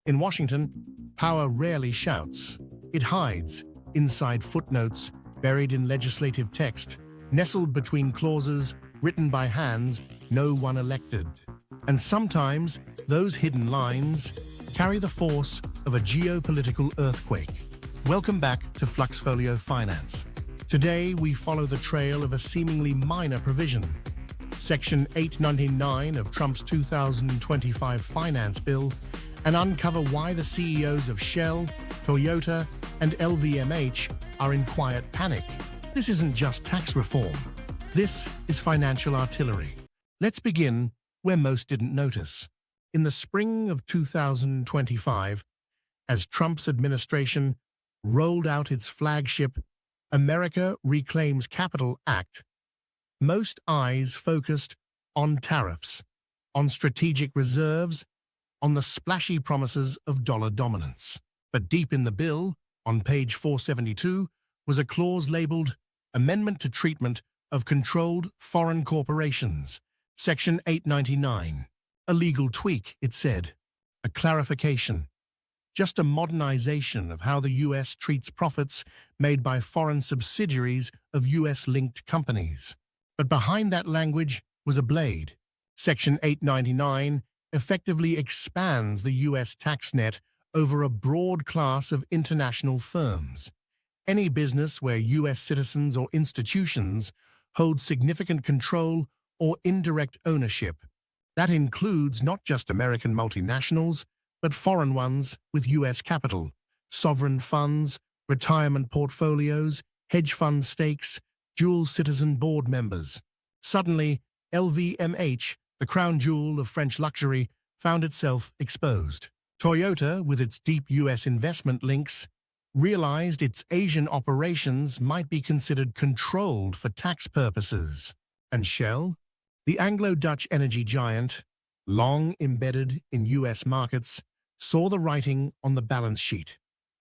In Washington, power rarely shouts. It hides inside footnotes buried in legislative text, nestled between clauses written by hands no one elected. And sometimes those hidden lines carry the force of a geopolitical earthquake. Welcome back to FluxFolio Finance. Today we follow the trail of a seemingly minor provision, Section 899 of Trump's 2025 finance bill, and uncover why the CEOs of Shell, Toyota, and LVMH are in quiet panic. This isn't just tax reform. This is financial artillery. Let's begin where most didn't notice. In the spring of 2025, as Trump's administration rolled out its flagship America Reclaims Capital Act, most eyes focused on tariffs, on strategic reserves, on the splashy promises of dollar dominance. But deep in the bill, on page 472, was a clause labeled Amendment to Treatment of Controlled Foreign Corporations, Section 899. A legal tweak, it said, a clarification, just a modernization of how the U.S. treats profits made by foreign subsidiaries of U.S.-linked companies. But behind that language was a blade. Section 899 effectively expands the U.S. tax net over a broad class of international firms. Any business where U.S. citizens or institutions hold significant control or indirect ownership. That includes not just American multinationals, but foreign ones with U.S. capital, sovereign funds, retirement portfolios, hedge fund stakes, dual citizen board members. Suddenly, LVMH, the crown jewel of French luxury, found itself exposed. Toyota, with its deep U.S. investment links, realized its Asian operations might be considered controlled for tax purposes. And Shell, the Anglo-Dutch energy giant, long embedded in U.S. markets, saw the writing on the balance sheet.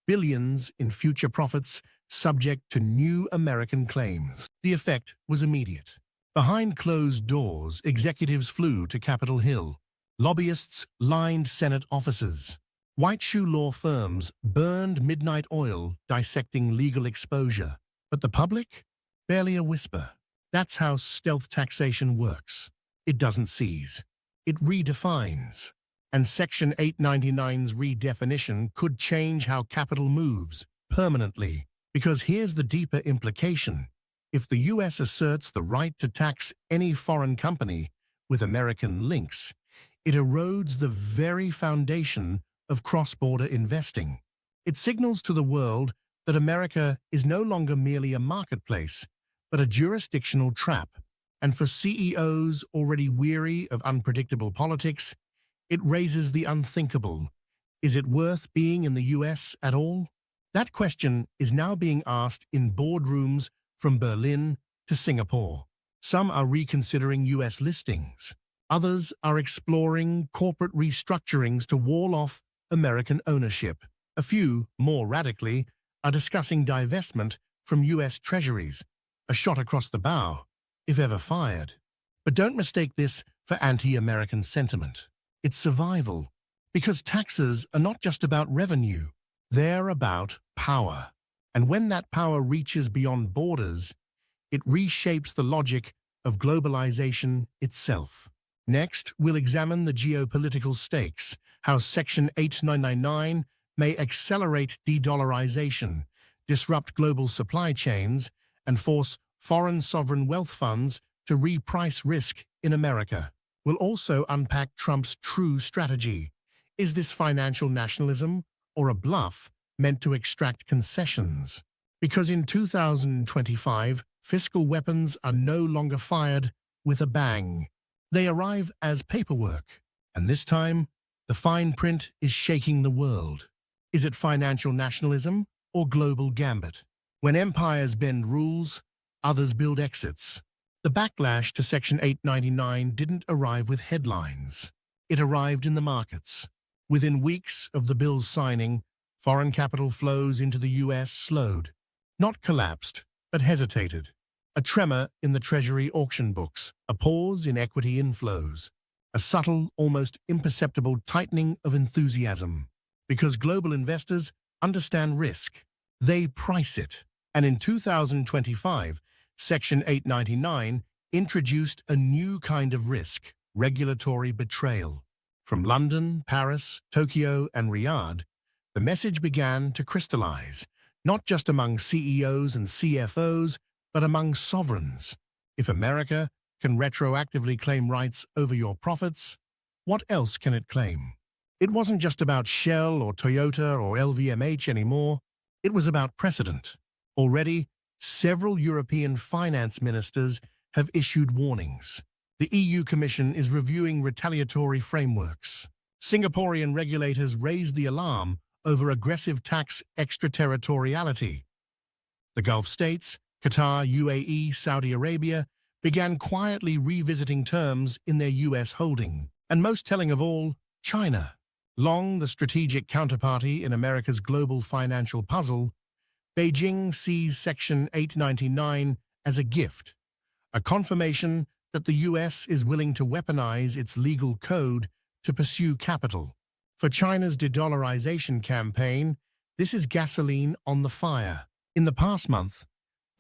Billions in future profits subject to new American claims. The effect was immediate. Behind closed doors, executives flew to Capitol Hill. Lobbyists lined Senate offices. White shoe law firms burned midnight oil dissecting legal exposure. But the public? Barely a whisper. That's how stealth taxation works. It doesn't seize. It redefines. And Section 899's redefinition could change how capital moves permanently. Because here's the deeper implication. If the U.S. asserts the right to tax any foreign company with American links, it erodes the very foundation of cross-border investing. It signals to the world that America is no longer merely a marketplace, but a jurisdictional trap. And for CEOs already weary of unpredictable politics, it raises the unthinkable. Is it worth being in the U.S. at all? That question is now being asked in boardrooms from Berlin to Singapore. Some are reconsidering U.S. listings. Others are exploring corporate restructurings to wall off American ownership. A few, more radically, are discussing divestment from U.S. treasuries, a shot across the bow, if ever fired. But don't mistake this for anti-American sentiment. It's survival, because taxes are not just about revenue. They're about power. And when that power reaches beyond borders, it reshapes the logic of globalization itself. Next, we'll examine the geopolitical stakes, how Section 899 may accelerate de-dollarization, disrupt global supply chains, and force foreign sovereign wealth funds to reprice risk in America. We'll also unpack Trump's true strategy. Is this financial nationalism or a bluff meant to extract concessions? Because in 2025, fiscal weapons are no longer fired with a bang. They arrive as paperwork, and this time, the fine print is shaking the world. Is it financial nationalism or global gambit? When empires bend rules, others build exits. The backlash to Section 899 didn't arrive with headlines. It arrived in the markets. Within weeks of the bill's signing, foreign capital flows into the U.S. slowed. Not collapsed, but hesitated. A tremor in the Treasury auction books, a pause in equity inflows, a subtle, almost imperceptible tightening of enthusiasm. Because global investors understand risk. They price it. And in 2025, Section 899 introduced a new kind of risk, regulatory betrayal. From London, Paris, Tokyo, and Riyadh, the message began to crystallize, not just among CEOs and CFOs, but among sovereigns. If America can retroactively claim rights over your profits, what else can it claim? It wasn't just about Shell or Toyota or LVMH anymore. It was about precedent. Already, several European finance ministers have issued warnings. The EU Commission is reviewing retaliatory frameworks. Singaporean regulators raised the alarm over aggressive tax extraterritoriality. The Gulf states, Qatar, UAE, Saudi Arabia, began quietly revisiting terms in their US holding. And most telling of all, China. Long the strategic counterparty in America's global financial puzzle, Beijing sees Section 899 as a gift, a confirmation that the US is willing to weaponize its legal code to pursue capital. For China's Dedollarization campaign, this is gasoline on the fire. In the past month,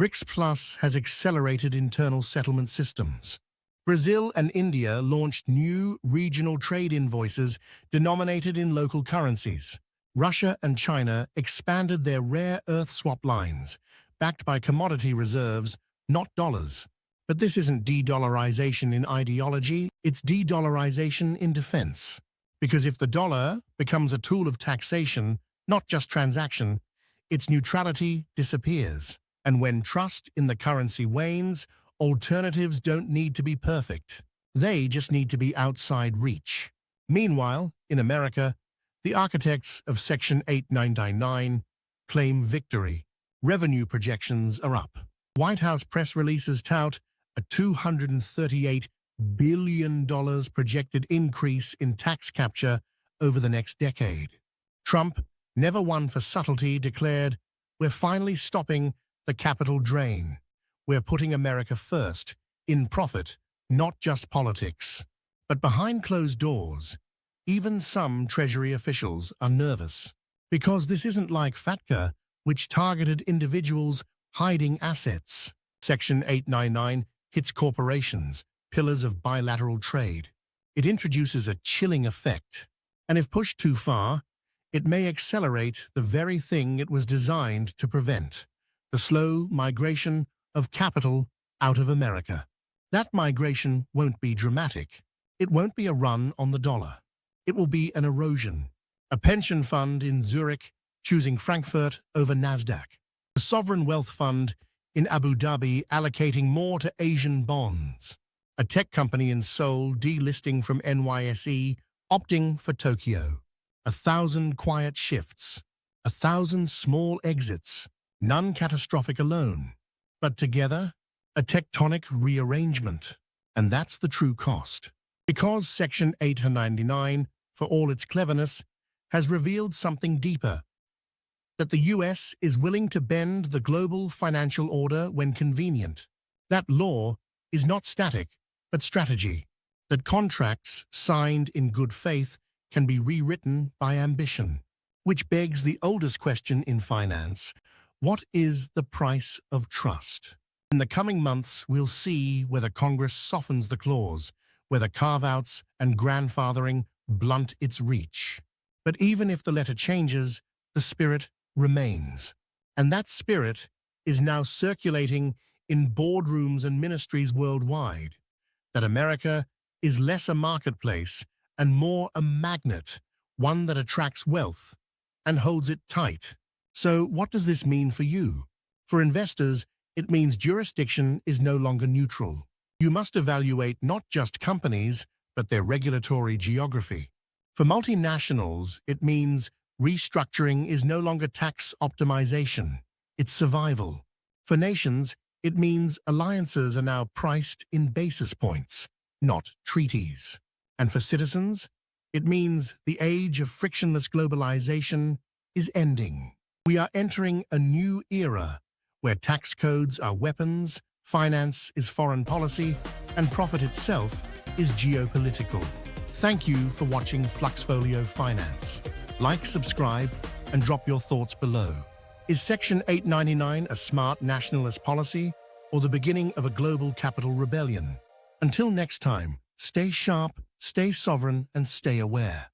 BRICS Plus has accelerated internal settlement systems. Brazil and India launched new regional trade invoices denominated in local currencies. Russia and China expanded their rare earth swap lines, backed by commodity reserves, not dollars. But this isn't de-dollarization in ideology, it's de-dollarization in defense. Because if the dollar becomes a tool of taxation, not just transaction, its neutrality disappears. And when trust in the currency wanes, alternatives don't need to be perfect. They just need to be outside reach. Meanwhile, in America, the architects of Section 899 claim victory. Revenue projections are up. White House press releases tout a $238 billion projected increase in tax capture over the next decade. Trump, never one for subtlety, declared, "We're finally stopping the capital drain. We're putting America first, in profit, not just politics." But behind closed doors, even some Treasury officials are nervous. Because this isn't like FATCA, which targeted individuals hiding assets. Section 899 hits corporations, pillars of bilateral trade. It introduces a chilling effect. And if pushed too far, it may accelerate the very thing it was designed to prevent: the slow migration of capital out of America. That migration won't be dramatic. It won't be a run on the dollar. It will be an erosion. A pension fund in Zurich choosing Frankfurt over Nasdaq. A sovereign wealth fund in Abu Dhabi allocating more to Asian bonds. A tech company in Seoul delisting from NYSE, opting for Tokyo. 1,000 quiet shifts. 1,000 small exits. None catastrophic alone. But together, a tectonic rearrangement. And that's the true cost. Because Section 899, for all its cleverness, has revealed something deeper. That the US is willing to bend the global financial order when convenient. That law is not static, but strategy. That contracts signed in good faith can be rewritten by ambition. Which begs the oldest question in finance: what is the price of trust? In the coming months, we'll see whether Congress softens the clause, whether carve-outs and grandfathering blunt its reach. But even if the letter changes, the spirit remains. And that spirit is now circulating in boardrooms and ministries worldwide. That America is less a marketplace and more a magnet, one that attracts wealth and holds it tight. So what does this mean for you? For investors, it means jurisdiction is no longer neutral. You must evaluate not just companies, but their regulatory geography. For multinationals, it means restructuring is no longer tax optimization, it's survival. For nations, it means alliances are now priced in basis points, not treaties. And for citizens, it means the age of frictionless globalization is ending. We are entering a new era where tax codes are weapons, finance is foreign policy, and profit itself is geopolitical. Thank you for watching FluxFolio Finance. Like, subscribe, and drop your thoughts below. Is Section 899 a smart nationalist policy or the beginning of a global capital rebellion? Until next time, stay sharp, stay sovereign, and stay aware.